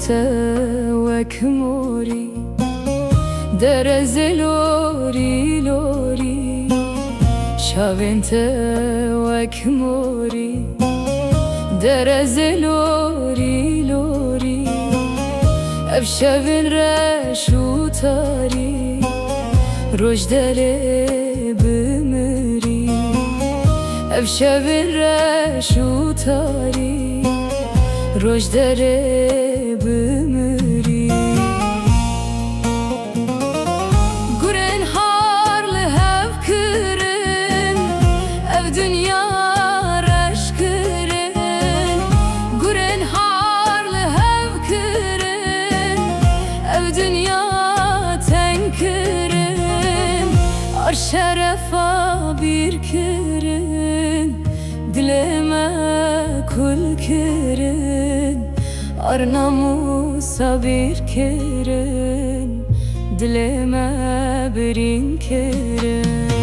te wek mori, dereze lori lori. Şavên te wek mori, dereze lori lori. Ev şevên reş û tarî, roj derê bimirî. Ev şevên reş û tarî, roj derê bimirî. Gurên har li hev kirin, ev dinya reş kirin. Gurên har li hev kirin, ev dinya teng kirin. Ar şerefa bir kirin, dilê me kul kirin. Ar namusa bir kirin, dilê me birîn kirin.